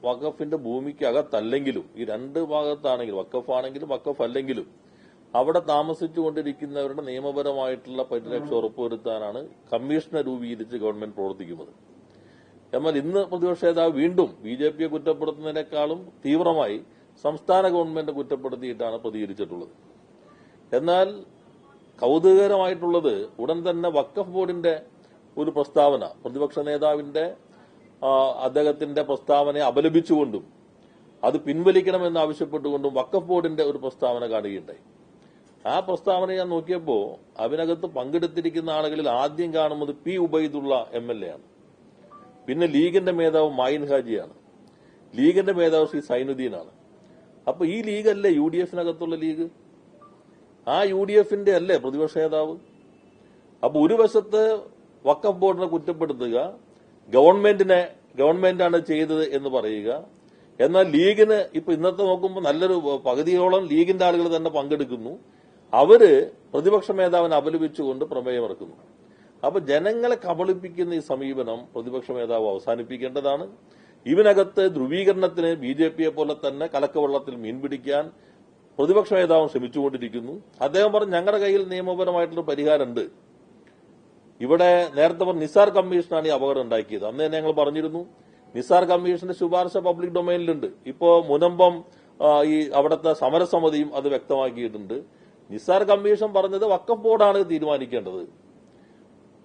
വഖഫിന്റെ ഭൂമിക്കകത്തല്ലെങ്കിലും ഈ രണ്ട് ഭാഗത്താണെങ്കിലും വഖഫ് ആണെങ്കിലും വഖഫ് അല്ലെങ്കിലും അവിടെ താമസിച്ചുകൊണ്ടിരിക്കുന്നവരുടെ നിയമപരമായിട്ടുള്ള പരിരക്ഷ ഉറപ്പുവരുത്താനാണ് കമ്മീഷനെ രൂപീകരിച്ച് ഗവൺമെന്റ് പ്രവർത്തിക്കുന്നത്. എന്നാൽ ഇന്ന് പ്രതിപക്ഷ നേതാവ് വീണ്ടും ബിജെപിയെ കുറ്റപ്പെടുത്തുന്നതിനേക്കാളും തീവ്രമായി സംസ്ഥാന ഗവൺമെന്റ് കുറ്റപ്പെടുത്തിയിട്ടാണ് പ്രതികരിച്ചിട്ടുള്ളത്. എന്നാൽ കൗതുകകരമായിട്ടുള്ളത് ഉടൻ തന്നെ വഖഫ് ബോർഡിന്റെ ഒരു പ്രസ്താവന പ്രതിപക്ഷ നേതാവിന്റെ അദ്ദേഹത്തിന്റെ പ്രസ്താവനയെ അപലപിച്ചുകൊണ്ടും അത് പിൻവലിക്കണമെന്ന് ആവശ്യപ്പെട്ടുകൊണ്ടും വഖഫ് ബോർഡിന്റെ ഒരു പ്രസ്താവന കാണുകയുണ്ടായി. ആ പ്രസ്താവന ഞാൻ നോക്കിയപ്പോൾ അതിനകത്ത് പങ്കെടുത്തിരിക്കുന്ന ആളുകളിൽ ആദ്യം കാണുന്നത് പി ഉബൈദുള്ള MLA ആണ്. പിന്നെ ലീഗിന്റെ മേധാവ് മായിൻ ഹാജിയാണ്. ലീഗിന്റെ മേധാവ് ശ്രീ സൈനുദ്ദീനാണ്. അപ്പൊ ഈ ലീഗല്ലേ UDF-നകത്തുള്ള ലീഗ്? ആ UDF-ന്റെ അല്ലേ പ്രതിപക്ഷ നേതാവ്? അപ്പൊ ഒരു വശത്ത് വഖഫ് ബോർഡിനെ കുറ്റപ്പെടുത്തുക, ഗവൺമെന്റാണ് ചെയ്തത് എന്ന് പറയുക. എന്നാൽ ലീഗിന് ഇപ്പൊ ഇന്നത്തെ നോക്കുമ്പോൾ നല്ലൊരു പകുതിയോളം ലീഗിന്റെ ആളുകൾ തന്നെ പങ്കെടുക്കുന്നു. അവര് പ്രതിപക്ഷ മേധാവിനെ അപലപിച്ചുകൊണ്ട് പ്രമേയമിറക്കുന്നു. അപ്പൊ ജനങ്ങളെ കബളിപ്പിക്കുന്ന ഈ സമീപനം പ്രതിപക്ഷ മേധാവ് അവസാനിപ്പിക്കേണ്ടതാണ്. ഇതിനകത്ത് ധ്രുവീകരണത്തിന് BJP-യെ പോലെ തന്നെ കലക്കവെള്ളത്തിൽ മീൻ പിടിക്കാൻ പ്രതിപക്ഷ നേതാവും ശ്രമിച്ചുകൊണ്ടിരിക്കുന്നു. അദ്ദേഹം പറഞ്ഞു ഞങ്ങളുടെ കയ്യിൽ നിയമപരമായിട്ടുള്ള പരിഹാരമുണ്ട്. ഇവിടെ നേരത്തെ പറഞ്ഞ നിസാർ കമ്മീഷനാണ് ഈ അപകടം ഉണ്ടാക്കിയത്. അന്ന് തന്നെ ഞങ്ങൾ പറഞ്ഞിരുന്നു നിസാർ കമ്മീഷന്റെ ശുപാർശ പബ്ലിക് ഡൊമൈനിലുണ്ട്. ഇപ്പോ മുനമ്പം ഈ അവിടുത്തെ സമരസമിതിയും അത് വ്യക്തമാക്കിയിട്ടുണ്ട്. നിസാർ കമ്മീഷൻ പറഞ്ഞത് വഖഫ് ബോർഡാണ് തീരുമാനിക്കേണ്ടത്.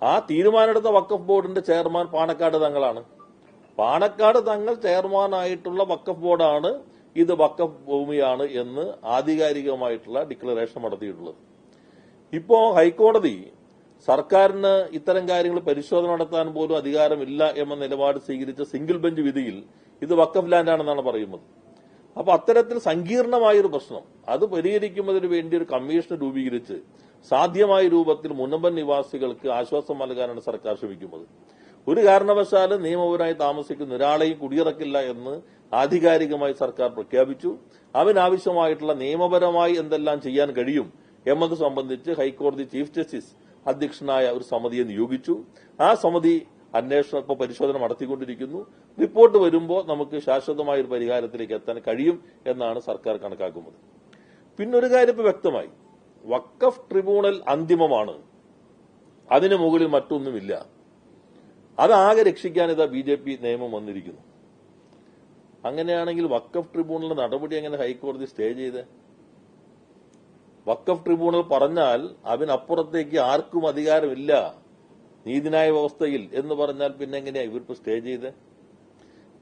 ആ തീരുമാനമെടുത്ത വഖഫ് ബോർഡിന്റെ ചെയർമാൻ പാണക്കാട് തങ്ങളാണ്. പാണക്കാട് തങ്ങൾ ചെയർമാനായിട്ടുള്ള വഖഫ് ബോർഡാണ് ഇത് വഖഫ് ഭൂമിയാണ് എന്ന് ആധികാരികമായിട്ടുള്ള ഡിക്ലറേഷൻ നടത്തിയിട്ടുള്ളത്. ഇപ്പോ ഹൈക്കോടതി സർക്കാരിന് ഇത്തരം കാര്യങ്ങൾ പരിശോധന നടത്താൻ പോലും അധികാരമില്ല എന്ന നിലപാട് സ്വീകരിച്ച സിംഗിൾ ബെഞ്ച് വിധിയിൽ ഇത് വഖഫ് ലാൻഡാണെന്നാണ് പറയുന്നത്. അപ്പൊ അത്തരത്തിൽ സങ്കീർണമായൊരു പ്രശ്നം അത് പരിഹരിക്കുന്നതിന് വേണ്ടി ഒരു കമ്മീഷൻ രൂപീകരിച്ച് സാധ്യമായ രൂപത്തിൽ മുനമ്പൻ നിവാസികൾക്ക് ആശ്വാസം നൽകാനാണ് സർക്കാർ ശ്രമിക്കുന്നത്. ഒരു കാരണവശാലും നിയമപരമായി താമസിക്കുന്ന ഒരാളെയും കുടിയിറക്കില്ല എന്ന് ആധികാരികമായി സർക്കാർ പ്രഖ്യാപിച്ചു. അതിനാവശ്യമായിട്ടുള്ള നിയമപരമായി എന്തെല്ലാം ചെയ്യാൻ കഴിയും എന്നത് സംബന്ധിച്ച് ഹൈക്കോടതി ചീഫ് ജസ്റ്റിസ് അധ്യക്ഷനായ ഒരു സമിതിയെ നിയോഗിച്ചു. ആ സമിതി അന്വേഷണം ഇപ്പോൾ പരിശോധന നടത്തിക്കൊണ്ടിരിക്കുന്നു. റിപ്പോർട്ട് വരുമ്പോൾ നമുക്ക് ശാശ്വതമായ ഒരു പരിഹാരത്തിലേക്ക് എത്താൻ കഴിയും എന്നാണ് സർക്കാർ കണക്കാക്കുന്നത്. പിന്നൊരു കാര്യം ഇപ്പോൾ വ്യക്തമായി, വഖഫ് ട്രിബ്യൂണൽ അന്തിമമാണ്, അതിനു മുകളിൽ മറ്റൊന്നുമില്ല. അതാകെ രക്ഷിക്കാൻ ഇതാ BJP നിയമം വന്നിരിക്കുന്നു. അങ്ങനെയാണെങ്കിൽ വഖഫ് ട്രിബ്യൂണലിന്റെ നടപടി എങ്ങനെ ഹൈക്കോടതി സ്റ്റേ ചെയ്തേ? വഖഫ് ട്രിബ്യൂണൽ പറഞ്ഞാൽ അതിനപ്പുറത്തേക്ക് ആർക്കും അധികാരമില്ല നീതിന്യായ വ്യവസ്ഥയിൽ എന്ന് പറഞ്ഞാൽ പിന്നെ എങ്ങനെയാ ഇവർക്ക് സ്റ്റേ ചെയ്ത്?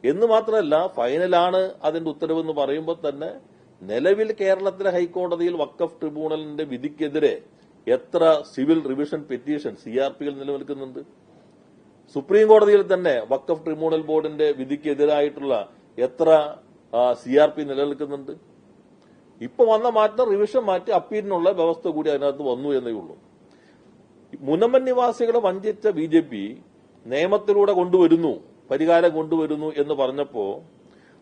എന്ന് മാത്രമല്ല ഫൈനലാണ് അതിന്റെ ഉത്തരവെന്ന് പറയുമ്പോൾ തന്നെ നിലവിൽ കേരളത്തിലെ ഹൈക്കോടതിയിൽ വഖഫ് ട്രിബ്യൂണലിന്റെ വിധിക്കെതിരെ എത്ര സിവിൽ റിവിഷൻ പെറ്റീഷൻ CRPകൾ നിലനിൽക്കുന്നുണ്ട്. സുപ്രീം കോടതിയിൽ തന്നെ വഖഫ് ട്രിബ്യൂണൽ ബോർഡിന്റെ വിധിക്കെതിരായിട്ടുള്ള എത്ര CRP നിലനിൽക്കുന്നുണ്ട്. ഇപ്പൊ വന്ന മാറ്റം റിവിഷൻ മാറ്റി അപ്പീലിനുള്ള വ്യവസ്ഥ കൂടി അതിനകത്ത് വന്നു എന്നേ ഉള്ളൂ. മുനമ്പൻ നിവാസികളെ വഞ്ചിച്ച BJP നിയമത്തിലൂടെ കൊണ്ടുവരുന്നു, പരിഹാരം കൊണ്ടുവരുന്നു എന്ന് പറഞ്ഞപ്പോ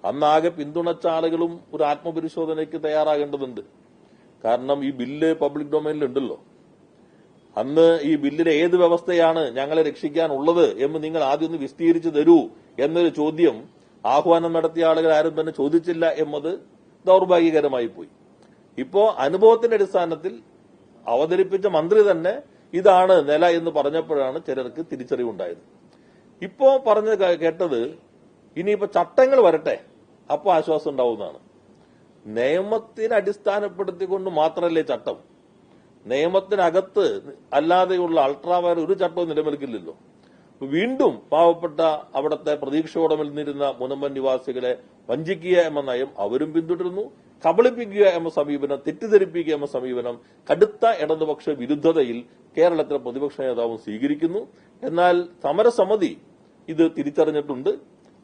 അന്നാകെ പിന്തുണച്ച ആളുകളും ഒരു ആത്മപരിശോധനയ്ക്ക് തയ്യാറാകേണ്ടതുണ്ട്. കാരണം ഈ ബില്ല് പബ്ലിക് ഡൊമൈനിലുണ്ടല്ലോ. അന്ന് ഈ ബില്ലിലെ ഏത് വ്യവസ്ഥയാണ് ഞങ്ങളെ രക്ഷിക്കാനുള്ളത് എന്ന് നിങ്ങൾ ആദ്യം ഒന്ന് വിശദീകരിച്ചു തരൂ എന്നൊരു ചോദ്യം ആഹ്വാനം നടത്തിയ ആളുകൾ ആരും തന്നെ ചോദിച്ചില്ല എന്നത് ദൌർഭാഗ്യകരമായി പോയി. ഇപ്പോ അനുഭവത്തിന്റെ അടിസ്ഥാനത്തിൽ അവതരിപ്പിച്ച മന്ത്രി തന്നെ ഇതാണ് നില എന്ന് പറഞ്ഞപ്പോഴാണ് ചിലർക്ക് തിരിച്ചറിവുണ്ടായത്. ഇപ്പോ പറഞ്ഞു കേട്ടത് ഇനിയിപ്പോ ചട്ടങ്ങൾ വരട്ടെ അപ്പൊ ആശ്വാസം ഉണ്ടാവുന്നതാണ്. നിയമത്തിനെ അടിസ്ഥാനപ്പെടുത്തിക്കൊണ്ട് മാത്രമല്ലേ ചട്ടം. നിയമത്തിനകത്ത് അല്ലാതെയുള്ള അൾട്രാവയർ ഒരു ചട്ടവും നിലനിൽക്കില്ലല്ലോ. വീണ്ടും പാവപ്പെട്ട അവിടുത്തെ പ്രതീക്ഷയോടെ നിന്നിരുന്ന മുനമ്പൻ നിവാസികളെ വഞ്ചിക്കുക എന്ന നയം അവരും പിന്തുടരുന്നു. കബളിപ്പിക്കുക എന്ന സമീപനം, തെറ്റിദ്ധരിപ്പിക്കുക എന്ന സമീപനം കടുത്ത ഇടതുപക്ഷ വിരുദ്ധതയിൽ കേരളത്തിലെ പ്രതിപക്ഷ നേതാവും സ്വീകരിക്കുന്നു. എന്നാൽ സമരസമിതി ഇത് തിരിച്ചറിഞ്ഞിട്ടുണ്ട്.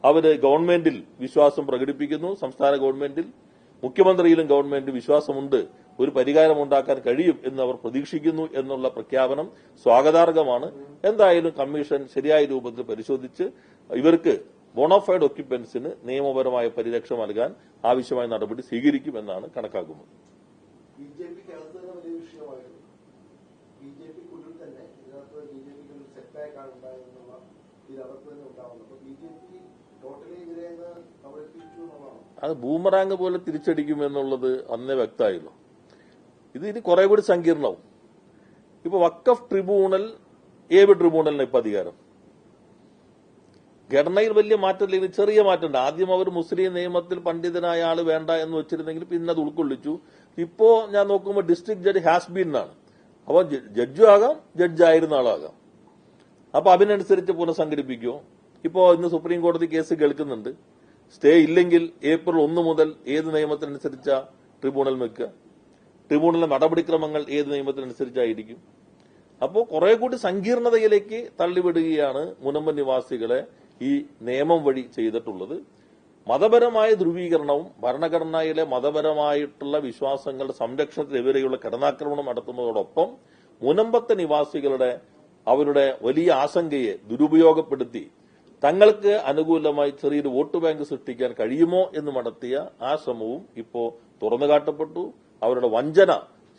അവര് ഗവൺമെന്റിൽ വിശ്വാസം പ്രകടിപ്പിക്കുന്നു. സംസ്ഥാന ഗവൺമെന്റിൽ, മുഖ്യമന്ത്രിയിലും ഗവൺമെന്റ് വിശ്വാസമുണ്ട്, ഒരു പരിഹാരമുണ്ടാക്കാൻ കഴിയും എന്ന് അവർ പ്രതീക്ഷിക്കുന്നു എന്നുള്ള പ്രഖ്യാപനം സ്വാഗതാർഹമാണ്. എന്തായാലും കമ്മീഷൻ ശരിയായ രൂപത്തിൽ പരിശോധിച്ച് ഇവർക്ക് ബോണഫൈഡ് ഒക്യുപ്പൻസിന് നിയമപരമായ പരിരക്ഷ നൽകാൻ ആവശ്യമായ നടപടി സ്വീകരിക്കുമെന്നാണ് കണക്കാക്കുന്നത്. ടോട്ടലി ഇതിനെ അത് ബൂമറാങ് പോലെ തിരിച്ചടിക്കുമെന്നുള്ളത് അന്നേ വ്യക്തമായല്ലോ. ഇത് ഇനി കുറെ കൂടി സങ്കീർണവും. ഇപ്പൊ വഖഫ് ട്രിബ്യൂണൽ, ഏത് ട്രിബ്യൂണലിന് ഇപ്പൊ അധികാരം? ഘടനയിൽ വലിയ മാറ്റമില്ലെങ്കിൽ ചെറിയ മാറ്റമുണ്ട്. ആദ്യം അവർ മുസ്ലിം നിയമത്തിൽ പണ്ഡിതനായ ആള് വേണ്ട എന്ന് വെച്ചിരുന്നെങ്കിൽ പിന്നെ അത് ഉൾക്കൊള്ളിച്ചു. ഇപ്പോ ഞാൻ നോക്കുമ്പോൾ ഡിസ്ട്രിക്ട് ജഡ്ജ് ഹാസ് ബീൻ എന്നാണ്. അപ്പൊ ജഡ്ജും ആകാം, ജഡ്ജായിരുന്ന ആളാകാം. അപ്പൊ അതിനനുസരിച്ച് പുനഃസംഘടിപ്പിക്കുമോ? ഇപ്പോ ഇന്ന് സുപ്രീം കോടതി കേസ് കേൾക്കുന്നുണ്ട്. സ്റ്റേ ഇല്ലെങ്കിൽ ഏപ്രിൽ 1 മുതൽ ഏത് നിയമത്തിനനുസരിച്ച ട്രിബ്യൂണൽ വെക്കുക? ട്രിബ്യൂണലിലെ നടപടിക്രമങ്ങൾ ഏത് നിയമത്തിനനുസരിച്ചായിരിക്കും? അപ്പോൾ കുറെ കൂടി സങ്കീർണതയിലേക്ക് തള്ളിവിടുകയാണ് മുനമ്പൻ നിവാസികളെ ഈ നിയമം വഴി ചെയ്തിട്ടുള്ളത്. മതപരമായ ധ്രുവീകരണവും ഭരണഘടനയിലെ മതപരമായിട്ടുള്ള വിശ്വാസങ്ങളുടെ സംരക്ഷണത്തിനെതിരെയുള്ള കടന്നാക്രമണം നടത്തുന്നതോടൊപ്പം മുനമ്പത്തെ നിവാസികളുടെ അവരുടെ വലിയ ആശങ്കയെ ദുരുപയോഗപ്പെടുത്തി തങ്ങൾക്ക് അനുകൂലമായി ചെറിയൊരു വോട്ട് ബാങ്ക് സൃഷ്ടിക്കാൻ കഴിയുമോ എന്ന് നടത്തിയ ആ ശ്രമവും ഇപ്പോ തുറന്നുകാട്ടപ്പെട്ടു. അവരുടെ വഞ്ചന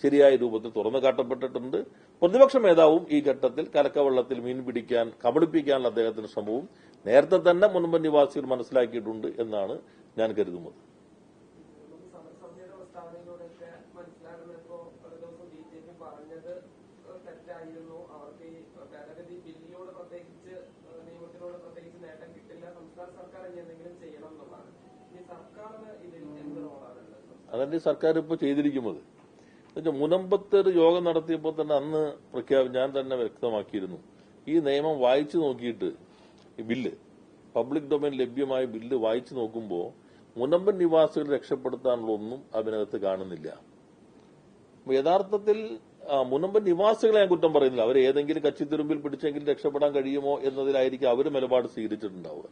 ശരിയായ രൂപത്തിൽ തുറന്നുകാട്ടപ്പെട്ടിട്ടുണ്ട്. പ്രതിപക്ഷ നേതാവും ഈ ഘട്ടത്തിൽ കലക്കവെള്ളത്തിൽ മീൻ പിടിക്കാൻ കബളിപ്പിക്കാനുള്ള അദ്ദേഹത്തിന്റെ ശ്രമവും നേരത്തെ തന്നെ മുൻപൻ നിവാസികൾ മനസ്സിലാക്കിയിട്ടുണ്ട് എന്നാണ് ഞാൻ കരുതുന്നത്. അതന്നെ സർക്കാർ ഇപ്പോൾ ചെയ്തിരിക്കുന്നത്. മുനമ്പത്തെ ഒരു യോഗം നടത്തിയപ്പോൾ തന്നെ അന്ന് ഞാൻ തന്നെ വ്യക്തമാക്കിയിരുന്നു, ഈ നിയമം വായിച്ചു നോക്കിയിട്ട് ഈ ബില്ല് പബ്ലിക് ഡൊമൈൻ ലഭ്യമായ ബില്ല് വായിച്ചു നോക്കുമ്പോൾ മുനമ്പൻ നിവാസികളെ രക്ഷപ്പെടുത്താനുള്ള ഒന്നും അതിനകത്ത് കാണുന്നില്ല. യഥാർത്ഥത്തിൽ മുനമ്പൻ നിവാസികളെ ഞാൻ കുറ്റം പറയുന്നില്ല. അവർ ഏതെങ്കിലും കച്ചിത്തുരുമ്പിൽ പിടിച്ചെങ്കിലും രക്ഷപ്പെടാൻ കഴിയുമോ എന്നതിലായിരിക്കും അവർ നിലപാട് സ്വീകരിച്ചിട്ടുണ്ടാവുക.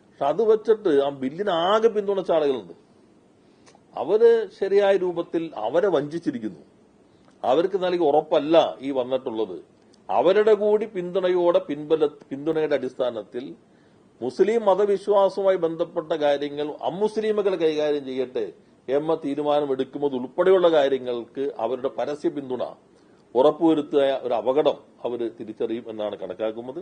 പക്ഷെ അത് വെച്ചിട്ട് ആ ബില്ലിന് ആകെ പിന്തുണച്ച ആളുകളുണ്ട്. അവര് ശരിയായ രൂപത്തിൽ അവരെ വഞ്ചിച്ചിരിക്കുന്നു. അവർക്ക് നൽകി ഉറപ്പല്ല ഈ വന്നിട്ടുള്ളത്. അവരുടെ കൂടി പിന്തുണയോടെ പിന്തുണയുടെ അടിസ്ഥാനത്തിൽ മുസ്ലിം മതവിശ്വാസവുമായി ബന്ധപ്പെട്ട കാര്യങ്ങൾ അമുസ്ലിമുകൾ കൈകാര്യം ചെയ്യട്ടെ എന്ന തീരുമാനമെടുക്കുന്നത് ഉൾപ്പെടെയുള്ള കാര്യങ്ങൾക്ക് അവരുടെ പരസ്യ പിന്തുണ ഉറപ്പുവരുത്തിയ ഒരു അപകടം അവർ തിരിച്ചറിയും എന്നാണ് കണക്കാക്കുന്നത്.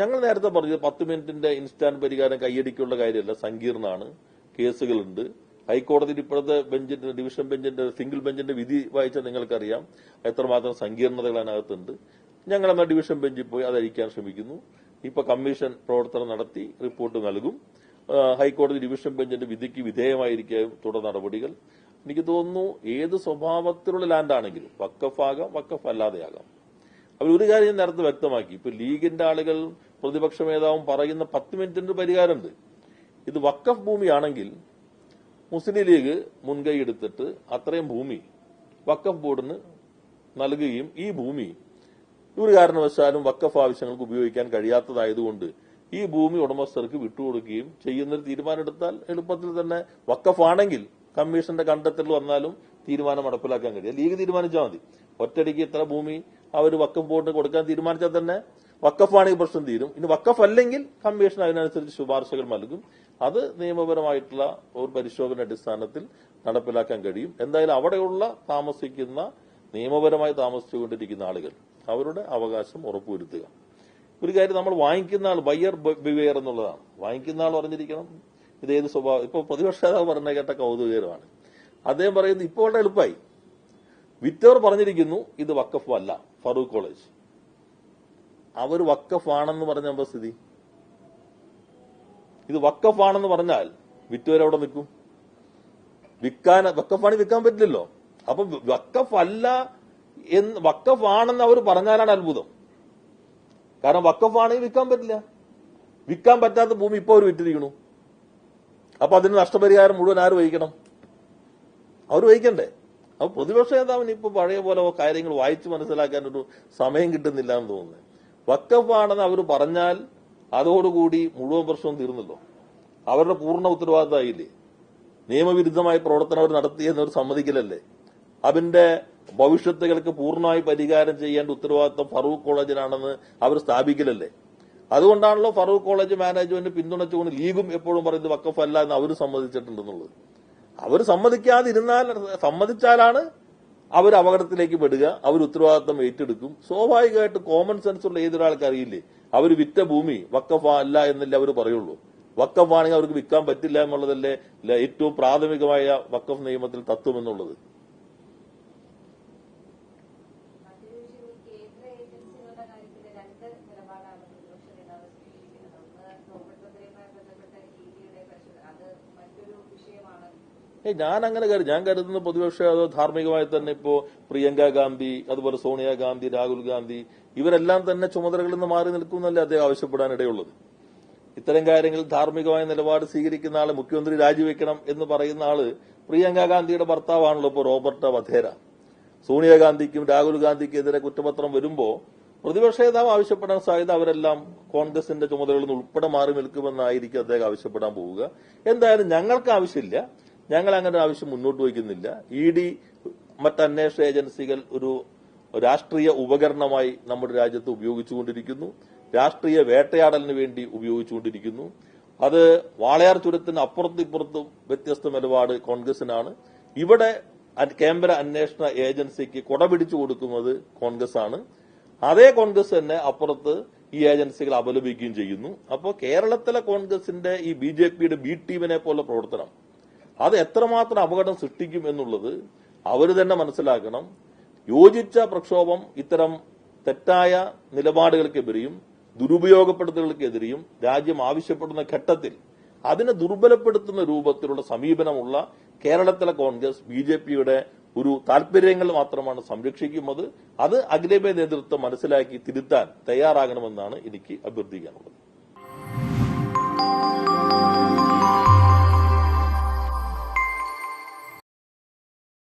ഞങ്ങൾ നേരത്തെ പറഞ്ഞത് 10 മിനിറ്റിന്റെ ഇൻസ്റ്റാന്റ് പരിഹാരം കൈയടിക്കുള്ള കാര്യമല്ല, സങ്കീർണമാണ്, കേസുകളുണ്ട്. ഹൈക്കോടതിയിൽ ഇപ്പോഴത്തെ ബെഞ്ചിന്റെ ഡിവിഷൻ ബെഞ്ചിന്റെ സിംഗിൾ ബെഞ്ചിന്റെ വിധി വായിച്ചാൽ നിങ്ങൾക്കറിയാം എത്രമാത്രം സങ്കീർണതകൾ അതിനകത്തുണ്ട്. ഞങ്ങൾ എന്നാൽ ഡിവിഷൻ ബെഞ്ചിൽ പോയി അതഴിക്കാൻ ശ്രമിക്കുന്നു. ഇപ്പൊ കമ്മീഷൻ പ്രവർത്തനം നടത്തി റിപ്പോർട്ട് നൽകും. ഹൈക്കോടതി ഡിവിഷൻ ബെഞ്ചിന്റെ വിധിക്ക് വിധേയമായിരിക്കും തുടർ നടപടികൾ. എനിക്ക് തോന്നുന്നു ഏത് സ്വഭാവത്തിലുള്ള ലാൻഡാണെങ്കിലും വഖഫാകാം, വഖഫ് അല്ലാതെയാകാം. അവരൊരു കാര്യം നേരത്തെ വ്യക്തമാക്കി, ഇപ്പൊ ലീഗിന്റെ ആളുകൾ പ്രതിപക്ഷ നേതാവും പറയുന്ന 10 മിനിറ്റിന്റെ പരിഹാരമുണ്ട്. ഇത് വഖഫ് ഭൂമിയാണെങ്കിൽ മുസ്ലിം ലീഗ് മുൻകൈ എടുത്തിട്ട് അത്രയും ഭൂമി വഖഫ് ബോർഡിന് നൽകുകയും ഈ ഭൂമി ഒരു കാരണവശാലും വഖഫ് ആവശ്യങ്ങൾക്ക് ഉപയോഗിക്കാൻ കഴിയാത്തതായതുകൊണ്ട് ഈ ഭൂമി ഉടമസ്ഥർക്ക് വിട്ടുകൊടുക്കുകയും ചെയ്യുന്നൊരു തീരുമാനമെടുത്താൽ എളുപ്പത്തിൽ തന്നെ വഖഫ് ആണെങ്കിൽ കമ്മീഷന്റെ കണ്ടെത്തൽ വന്നാലും തീരുമാനം നടപ്പിലാക്കാൻ കഴിയും. ലീഗ് തീരുമാനിച്ചാൽ മതി. ഒറ്റയടിക്ക് ഇത്ര ഭൂമി അവർ വഖഫ് ബോർഡിന് കൊടുക്കാൻ തീരുമാനിച്ചാൽ തന്നെ വഖഫാണെങ്കിൽ പ്രശ്നം തീരും. ഇനി വഖഫ് അല്ലെങ്കിൽ കമ്മീഷൻ അതിനനുസരിച്ച് ശുപാർശകൾ നൽകും. അത് നിയമപരമായിട്ടുള്ള ഒരു പരിശോധന അടിസ്ഥാനത്തിൽ നടപ്പിലാക്കാൻ കഴിയും. എന്തായാലും അവിടെയുള്ള താമസിക്കുന്ന നിയമപരമായി താമസിച്ചുകൊണ്ടിരിക്കുന്ന ആളുകൾ അവരുടെ അവകാശം ഉറപ്പുവരുത്തുക. ഒരു കാര്യം നമ്മൾ വാങ്ങിക്കുന്ന ആൾ ബയ്യർ ബിവെയർ എന്നുള്ളതാണ്. വാങ്ങിക്കുന്ന ആൾ പറഞ്ഞിരിക്കണം ഇതേത് സ്വഭാവം. ഇപ്പൊ പ്രതിപക്ഷ നേതാവ് പറഞ്ഞ കേട്ട കൗതുകകരമാണ്. അദ്ദേഹം പറയുന്നത് ഇപ്പോൾ വളരെ എളുപ്പമായി. വിറ്റവർ പറഞ്ഞിരിക്കുന്നു ഇത് വഖഫ് അല്ല, ഫറൂഖ് കോളേജ്. അവർ വഖഫ് ആണെന്ന് പറഞ്ഞ സ്ഥിതി, ഇത് വഖഫ് ആണെന്ന് പറഞ്ഞാൽ വിറ്റവരവിടെ നിൽക്കും. വഖഫാണ് വിൽക്കാൻ പറ്റില്ലല്ലോ. അപ്പൊ വഖഫ് അല്ല വഖഫ് ആണെന്ന് അവർ പറഞ്ഞാലാണ് അത്ഭുതം. കാരണം വഖഫ് ആണെങ്കിൽ വിൽക്കാൻ പറ്റില്ല. വിൽക്കാൻ പറ്റാത്ത ഭൂമി ഇപ്പൊ അവർ വിറ്റിരിക്കണു. അപ്പൊ അതിന് നഷ്ടപരിഹാരം മുഴുവൻ ആര് വഹിക്കണം? അവർ വഹിക്കണ്ടേ? അപ്പൊ പ്രതിപക്ഷ നേതാവിന് ഇപ്പൊ പഴയ പോലെ കാര്യങ്ങൾ വായിച്ചു മനസ്സിലാക്കാൻ ഒരു സമയം കിട്ടുന്നില്ല എന്ന് തോന്നുന്നത്. വഖഫ് ആണെന്ന് അവർ പറഞ്ഞാൽ അതോടുകൂടി മുഴുവൻ പ്രശ്നവും തീർന്നല്ലോ. അവരുടെ പൂർണ്ണ ഉത്തരവാദിത്തമായില്ലേ? നിയമവിരുദ്ധമായ പ്രവർത്തനം അവർ നടത്തിയെന്നവർ സമ്മതിക്കലല്ലേ? അതിന്റെ ഭവിഷ്യത്തുകൾക്ക് പൂർണ്ണമായി പരിഹാരം ചെയ്യേണ്ട ഉത്തരവാദിത്തം ഫറൂഖ് കോളേജിനാണെന്ന് അവർ സ്ഥാപിക്കലല്ലേ? അതുകൊണ്ടാണല്ലോ ഫറൂഖ് കോളേജ് മാനേജ്മെന്റ് പിന്തുണച്ചുകൊണ്ട് ലീഗും എപ്പോഴും പറയുന്നത് വഖഫ് അല്ല എന്ന് അവർ സമ്മതിച്ചിട്ടുണ്ടെന്നുള്ളത്. അവർ സമ്മതിച്ചാലാണ് അവർ അപകടത്തിലേക്ക് പെടുക. അവർ ഉത്തരവാദിത്തം ഏറ്റെടുക്കും. സ്വാഭാവികമായിട്ട് കോമൺ സെൻസ് ഉള്ള ഏതൊരാൾക്ക് അറിയില്ലേ അവർ വിറ്റ ഭൂമി വഖഫ് അല്ല എന്നല്ലേ അവർ പറയുള്ളൂ. വക്കഫാണെങ്കിൽ അവർക്ക് വിൽക്കാൻ പറ്റില്ല എന്നുള്ളതല്ലേ ഏറ്റവും പ്രാഥമികമായ വക്കഫ് നിയമത്തിൽ തത്വം എന്നുള്ളത്. ഞാൻ അങ്ങനെ ഞാൻ കരുതുന്ന പ്രതിപക്ഷ അതോ ധാർമ്മികമായി തന്നെ ഇപ്പോ പ്രിയങ്ക ഗാന്ധി, അതുപോലെ സോണിയാഗാന്ധി, രാഹുൽ ഗാന്ധി ഇവരെല്ലാം തന്നെ ചുമതലകളിൽ നിന്ന് മാറി നിൽക്കുന്നല്ലേ അദ്ദേഹം ആവശ്യപ്പെടാനിടയുള്ളത്. ഇത്തരം കാര്യങ്ങളിൽ ധാർമ്മികമായ നിലപാട് സ്വീകരിക്കുന്ന ആള്, മുഖ്യമന്ത്രി രാജിവെക്കണം എന്ന് പറയുന്ന ആള് പ്രിയങ്ക ഗാന്ധിയുടെ ഭർത്താവാണല്ലോ ഇപ്പോൾ റോബർട്ട് വധേര. സോണിയാഗാന്ധിക്കും രാഹുൽ ഗാന്ധിക്കും എതിരെ കുറ്റപത്രം വരുമ്പോ പ്രതിപക്ഷ നേതാവ് ആവശ്യപ്പെടാൻ സാധ്യത അവരെല്ലാം കോൺഗ്രസിന്റെ ചുമതലകളിൽ നിന്ന് ഉൾപ്പെടെ മാറി നിൽക്കുമെന്നായിരിക്കും അദ്ദേഹം ആവശ്യപ്പെടാൻ പോവുക. എന്തായാലും ഞങ്ങൾക്ക് ആവശ്യമില്ല, ഞങ്ങൾ അങ്ങനെ ആവശ്യം മുന്നോട്ട് വയ്ക്കുന്നില്ല. ED മറ്റ് അന്വേഷണ ഏജൻസികൾ ഒരു രാഷ്ട്രീയ ഉപകരണമായി നമ്മുടെ രാജ്യത്ത് ഉപയോഗിച്ചുകൊണ്ടിരിക്കുന്നു, രാഷ്ട്രീയ വേട്ടയാടലിന് വേണ്ടി ഉപയോഗിച്ചുകൊണ്ടിരിക്കുന്നു. അത് വാളയാർ ചുരത്തിന് അപ്പുറത്തും ഇപ്പുറത്തും വ്യത്യസ്ത നിലപാട് കോൺഗ്രസിനാണ്. ഇവിടെ കേന്ദ്ര അന്വേഷണ ഏജൻസിക്ക് കൊട പിടിച്ചു കൊടുക്കുന്നത് കോൺഗ്രസ് ആണ്. അതേ കോൺഗ്രസ് തന്നെ അപ്പുറത്ത് ഈ ഏജൻസികൾ അപലപിക്കുകയും ചെയ്യുന്നു. അപ്പോൾ കേരളത്തിലെ കോൺഗ്രസിന്റെ ഈ BJPയുടെ B ടീമിനെ പോലെ പ്രവർത്തനം അത് എത്രമാത്രം അപകടം സൃഷ്ടിക്കും എന്നുള്ളത് അവർ തന്നെ മനസ്സിലാക്കണം. യോജിച്ച പ്രക്ഷോഭം ഇത്തരം തെറ്റായ നിലപാടുകൾക്കെതിരെയും ദുരുപയോഗപ്പെടുത്തലുകൾക്കെതിരെയും രാജ്യം ആവശ്യപ്പെടുന്ന ഘട്ടത്തിൽ അതിനെ ദുർബലപ്പെടുത്തുന്ന രൂപത്തിലുള്ള സമീപനമുള്ള കേരളത്തിലെ കോൺഗ്രസ് BJPയുടെ ഒരു താൽപര്യങ്ങൾ മാത്രമാണ് സംരക്ഷിക്കുന്നത്. അത് അഖിലേന്ത്യാ നേതൃത്വം മനസ്സിലാക്കി തിരുത്താൻ തയ്യാറാകണമെന്നാണ് എനിക്ക് അഭ്യർത്ഥിക്കാനുള്ളത്.